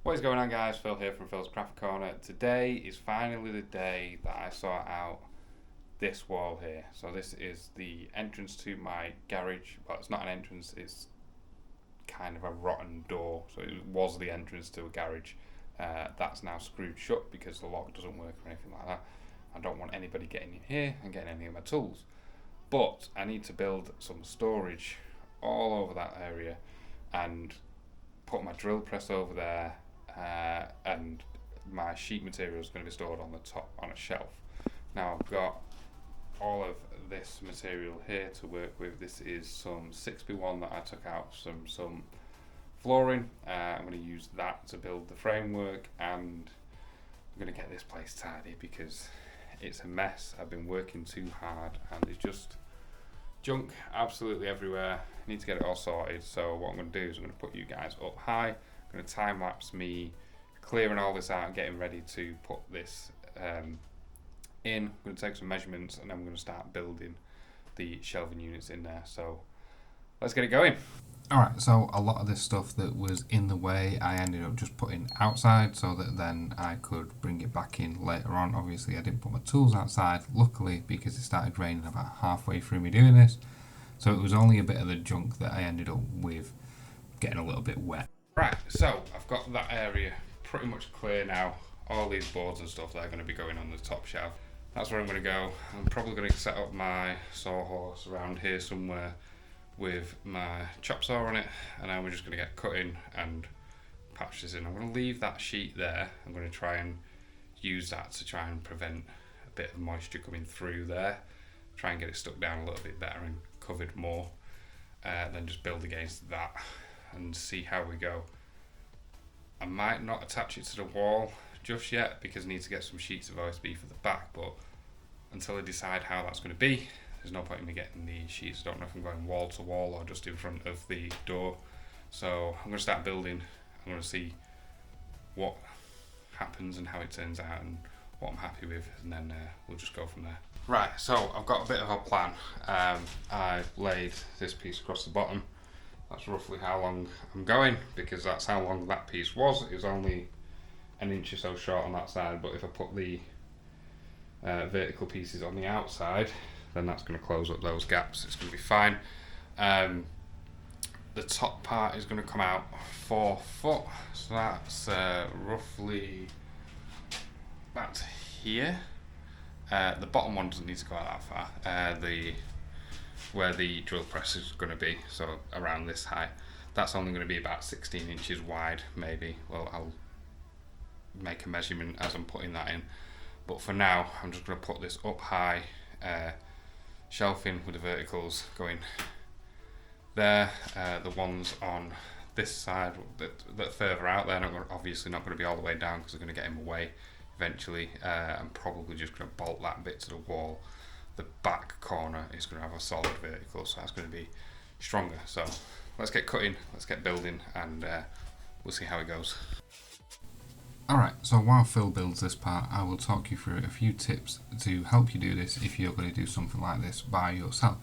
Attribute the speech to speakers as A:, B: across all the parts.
A: What is going on, guys? Phil here from Phil's Craft Corner. Today is finally the day that I sort out this wall here. So this is the entrance to my garage. Well, it's not an entrance, it's kind of a rotten door. So it was the entrance to a garage. That's now screwed shut because the lock doesn't work or anything like that. I don't want anybody getting in here and getting any of my tools. But I need to build some storage all over that area and put my drill press over there, and my sheet material is going to be stored on the top on a shelf. Now I've got all of this material here to work with. This is some 6x1 that I took out from some flooring. I'm going to use that to build the framework, and I'm going to get this place tidy because it's a mess. I've been working too hard and there's just junk absolutely everywhere. I need to get it all sorted. So what I'm going to do is I'm going to put you guys up high. I'm going to time lapse me clearing all this out and getting ready to put this in. I'm going to take some measurements and then I'm going to start building the shelving units in there. So let's get it going.
B: Alright, so a lot of this stuff that was in the way I ended up just putting outside so that then I could bring it back in later on. Obviously I didn't put my tools outside, luckily, because it started raining about halfway through me doing this. So it was only a bit of the junk that I ended up with getting a little bit wet.
A: Right, so I've got that area pretty much clear now. All these boards and stuff, they're going to be going on the top shelf. That's where I'm going to go. I'm probably going to set up my sawhorse around here somewhere with my chop saw on it, and then we're just going to get cutting and patch this in. I'm going to leave that sheet there. I'm going to try and use that to try and prevent a bit of moisture coming through there. Try and get it stuck down a little bit better and covered more. Then just build against that and see how we go. I might not attach it to the wall just yet because I need to get some sheets of OSB for the back, but until I decide how that's going to be, there's no point in me getting the sheets. I don't know if I'm going wall to wall or just in front of the door. So I'm going to start building. I'm going to see what happens and how it turns out and what I'm happy with, and then we'll just go from there. Right, so I've got a bit of a plan. I've laid this piece across the bottom. That's roughly how long I'm going, because that's how long that piece was. It was only an inch or so short on that side, but if I put the vertical pieces on the outside, then that's going to close up those gaps. It's going to be fine. The top part is going to come out 4 foot, so that's roughly about here. The bottom one doesn't need to go out that far. Where the drill press is going to be, so around this height, that's only going to be about 16 inches wide, maybe. Well, I'll make a measurement as I'm putting that in, but for now I'm just going to put this up high, shelving with the verticals going there. The ones on this side that further out, they're obviously not going to be all the way down because they're going to get in the way eventually. I'm probably just going to bolt that bit to the wall. The back corner is going to have a solid vertical, so that's going to be stronger. So let's get cutting, let's get building, and we'll see how it goes.
B: Alright, so while Phil builds this part, I will talk you through a few tips to help you do this if you're going to do something like this by yourself.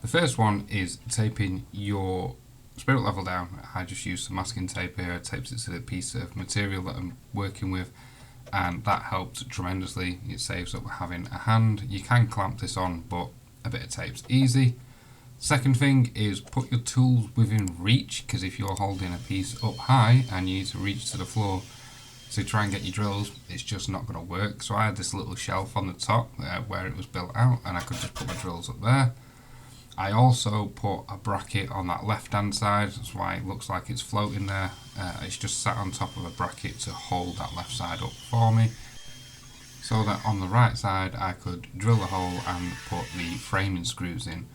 B: The first one is taping your spirit level down. I just use some masking tape here. It tapes it to the piece of material that I'm working with, and that helps tremendously. It saves up having a hand. You can clamp this on, but a bit of tape's easy. Second thing is put your tools within reach, because if you're holding a piece up high and you need to reach to the floor to try and get your drills, it's just not going to work. So I had this little shelf on the top where it was built out, and I could just put my drills up there. I also put a bracket on that left hand side, that's why it looks like it's floating there. It's just sat on top of a bracket to hold that left side up for me, so that on the right side I could drill the hole and put the framing screws in.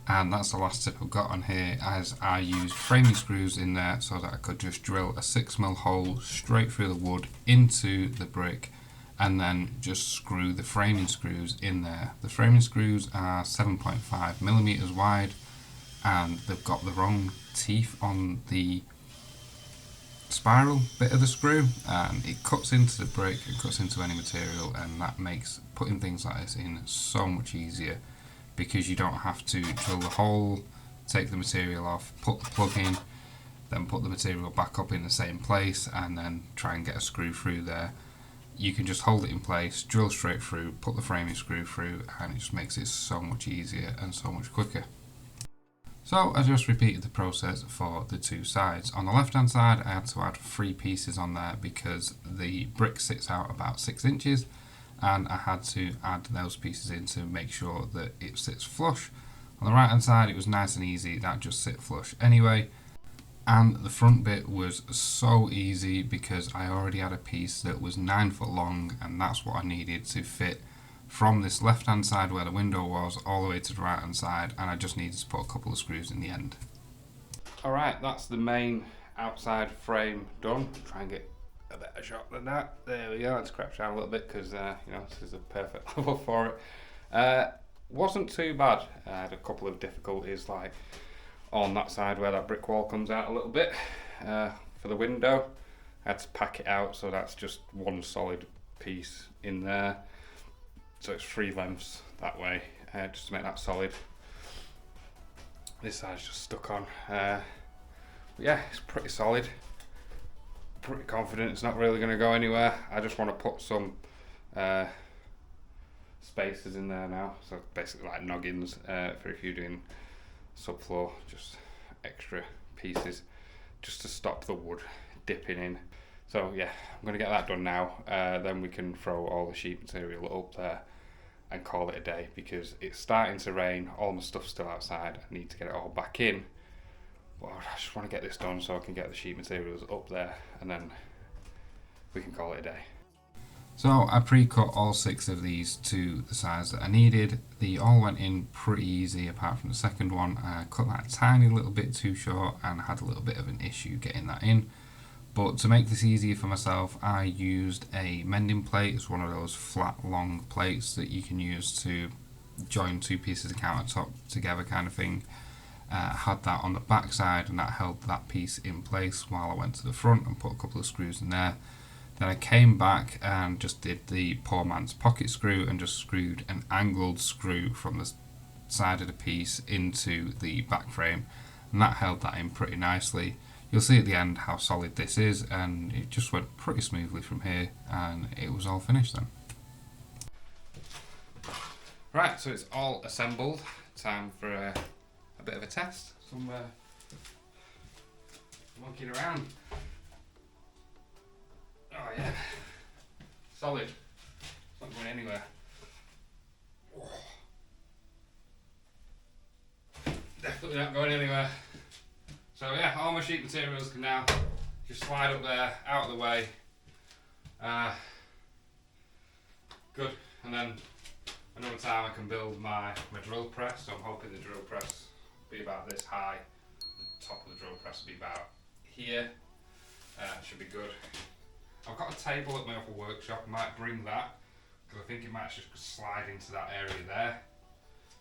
B: And that's the last tip I've got on here, as I used framing screws in there so that I could just drill a 6mm hole straight through the wood into the brick, and then just screw the framing screws in there. The framing screws are 7.5mm wide, and they've got the wrong teeth on the spiral bit of the screw, and it cuts into the brick, it cuts into any material, and that makes putting things like this in so much easier, because you don't have to drill the hole, take the material off, put the plug in, then put the material back up in the same place and then try and get a screw through there. You can just hold it in place, drill straight through, put the framing screw through, and it just makes it so much easier and so much quicker. So I just repeated the process for the two sides. On the left hand side I had to add 3 pieces on there because the brick sits out about 6 inches, and I had to add those pieces in to make sure that it sits flush. On the right hand side it was nice and easy, that just sit flush anyway. And the front bit was so easy because I already had a piece that was 9 foot long, and that's what I needed to fit from this left hand side where the window was all the way to the right hand side, and I just needed to put a couple of screws in the end.
A: Alright, that's the main outside frame done. Try and get a better shot than that. There we go. Let's crouch down a little bit because you know, this is a perfect level for it. Wasn't too bad. I had a couple of difficulties, like on that side where that brick wall comes out a little bit for the window. I had to pack it out, so that's just one solid piece in there. So it's 3 lengths that way, just to make that solid. This side's just stuck on. But yeah, it's pretty solid. Pretty confident it's not really going to go anywhere. I just want to put some spacers in there now. So basically like noggins for if you're doing subfloor, just extra pieces just to stop the wood dipping in. So yeah, I'm going to get that done now. Then we can throw all the sheet material up there and call it a day, because it's starting to rain, all my stuff's still outside, I need to get it all back in. But I just want to get this done so I can get the sheet materials up there, and then we can call it a day.
B: So I pre-cut all 6 of these to the size that I needed. They all went in pretty easy apart from the second one. I cut that a tiny little bit too short and had a little bit of an issue getting that in. But to make this easier for myself, I used a mending plate. It's one of those flat long plates that you can use to join 2 pieces of countertop together kind of thing. Had that on the back side, and that held that piece in place while I went to the front and put a couple of screws in there. Then I came back and just did the poor man's pocket screw and just screwed an angled screw from the side of the piece into the back frame, and that held that in pretty nicely. You'll see at the end how solid this is, and it just went pretty smoothly from here, and it was all finished then.
A: Right, so it's all assembled. Time for a bit of a test. Some monkeying around. Oh yeah, solid. It's not going anywhere. Definitely not going anywhere. So yeah, all my sheet materials can now just slide up there, out of the way. Good, and then another time I can build my drill press. So I'm hoping the drill press will be about this high. The top of the drill press will be about here. Should be good. I've got a table at my upper workshop. I might bring that because I think it might just slide into that area there.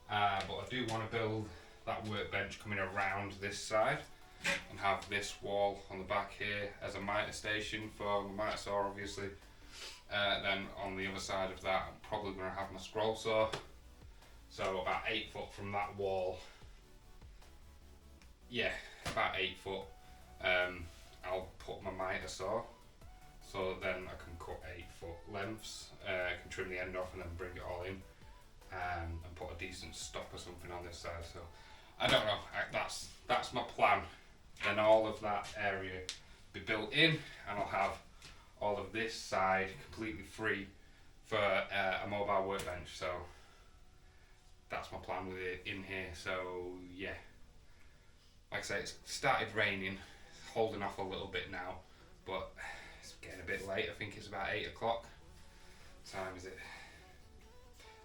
A: But I do want to build that workbench coming around this side and have this wall on the back here as a miter station for my miter saw, obviously. Then on the other side of that, I'm probably going to have my scroll saw. So about 8 foot from that wall. Yeah, about 8 foot. I'll put my miter saw. So then I can cut 8 foot lengths. I can trim the end off and then bring it all in, and put a decent stop or something on this side. So I don't know. That's my plan. Then all of that area be built in, and I'll have all of this side completely free for a mobile workbench. So that's my plan with it in here. So yeah, like I say, it's started raining, it's holding off a little bit now, but it's getting a bit late. I think it's about 8 o'clock. What time is it?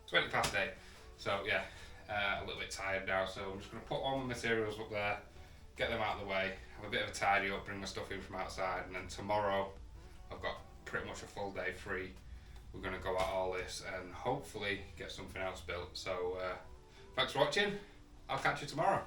A: 20 past 8. So yeah, a little bit tired now, so I'm just going to put all my materials up there, get them out of the way, have a bit of a tidy up, bring my stuff in from outside, and then tomorrow I've got pretty much a full day free. We're going to go at all this and hopefully get something else built. So thanks for watching. I'll catch you tomorrow.